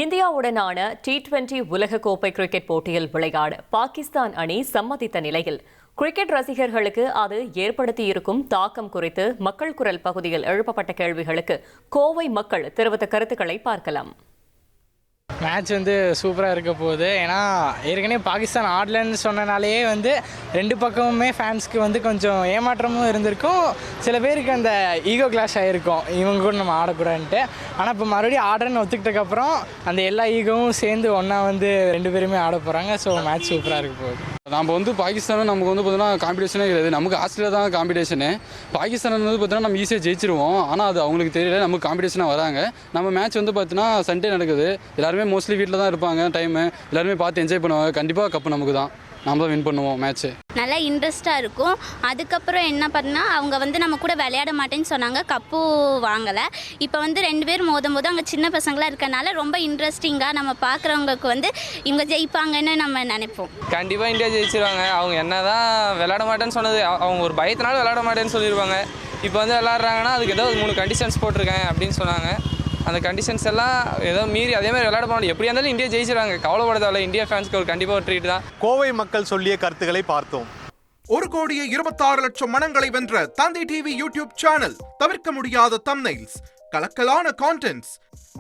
இந்தியாவுடனான T20 உலகக்கோப்பை cricket போட்டியில் விளையாட பாகிஸ்தான் அணி சம்மதித்த நிலையில் கிரிக்கெட் ரசிகர்களுக்கு அது ஏற்படுத்தியிருக்கும் தாக்கம் குறித்து மக்கள் குரல் பகுதியில் எழுப்பப்பட்ட கேள்விகளுக்கு கோவை மக்கள் தெரிவித்த கருத்துக்களை பார்க்கலாம். மேட்ச் சூப்பராக இருக்க போகுது. ஏன்னா ஏற்கனவே பாகிஸ்தான் ஆடலன்னு சொன்னனாலேயே ரெண்டு பக்கமுமே ஃபேன்ஸ்க்கு கொஞ்சம் ஏமாற்றமும் இருந்திருக்கும். சில பேருக்கு அந்த ஈகோ கிளாஷ் ஆகிருக்கும், இவங்க கூட நம்ம ஆடக்கூடாதுன்ட்டு. ஆனால் இப்போ மறுபடியும் ஆடுறன்னு ஒத்துக்கிட்டதுக்கப்புறம் அந்த எல்லா ஈகோவும் சேர்ந்து ஒன்றா ரெண்டு பேருமே ஆட போகிறாங்க. ஸோ மேட்ச் சூப்பராக இருக்க போகுது. நம்ம பாகிஸ்தானும் நமக்கு பார்த்தீங்கன்னா காம்படிஷனே கிடையாது. நமக்கு ஆஸ்திரேலியா தான் காம்படிஷனு. பாகிஸ்தான் பார்த்தீங்கன்னா நம்ம ஈஸியாக ஜெயிச்சிருவோம். ஆனால் அது அவங்களுக்கு தெரியல, நமக்கு காம்படிஷனாக வராங்க. நம்ம மேட்ச் பார்த்தீங்கன்னா சண்டே நடக்குது. எல்லாருமே மோஸ்ட்லி வீட்டில் தான் இருப்பாங்க. டைமு எல்லாருமே பார்த்து என்ஜாய் பண்ணுவாங்க. கண்டிப்பாக கப்பு நமக்கு தான், நம்ம தான் வின் பண்ணுவோம் மேட்ச்சு. நல்லா இன்ட்ரெஸ்ட்டாக இருக்கும். அதுக்கப்புறம் என்ன பண்ணால் அவங்க நம்ம கூட விளையாட மாட்டேன்னு சொன்னாங்க, கப்பு வாங்கலை. இப்போ ரெண்டு பேர் மோதும் போது அங்கே சின்ன பசங்களாக இருக்கனால ரொம்ப இன்ட்ரெஸ்டிங்காக நம்ம பார்க்குறவங்களுக்கு இவங்க ஜெயிப்பாங்கன்னு நம்ம நினைப்போம். கண்டிப்பாக இந்தியா ஜெயிச்சிருவாங்க. அவங்க என்ன தான் விளையாட மாட்டேன்னு சொன்னது, அவங்க ஒரு பயத்தினால விளையாட மாட்டேன்னு சொல்லிடுவாங்க. இப்போ விளையாடுறாங்கன்னா அதுக்கு ஏதோ 3 கண்டிஷன்ஸ் போட்டிருக்கேன் அப்படின்னு சொன்னாங்க. அந்த கண்டிஷன்ஸ் எல்லாம் ஏதோ மீறி அதே மாதிரி விளையாட போகணும். எப்படியா இருந்தாலும் இந்தியா ஜெயிச்சிருவாங்க, கவலைப்பட தேவையில்ல. இந்தியா ஃபேன்ஸ்க்கு ஒரு கண்டிப்பாக ஒரு ட்ரீட் தான். கோவை மக்கள் சொல்லிய கருத்துக்களை பார்த்தோம். 1,26,00,000 மனங்களை வென்ற தந்தி டிவி யூடியூப் சேனல். தவிர்க்க முடியாத தம்ப்நெயில்ஸ், கலக்கலான கான்டென்ட்ஸ்.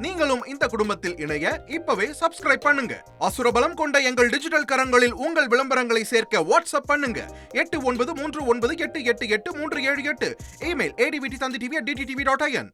நீங்களும் இந்த குடும்பத்தில் இணைய இப்பவே சப்ஸ்கிரைப் பண்ணுங்க. அசுரபலம் கொண்ட எங்கள் டிஜிட்டல் கரங்களில் உங்கள் விளம்பரங்களை சேர்க்க வாட்ஸ்அப் பண்ணுங்க. 8939888838. Email advtthanditv@dttv.in.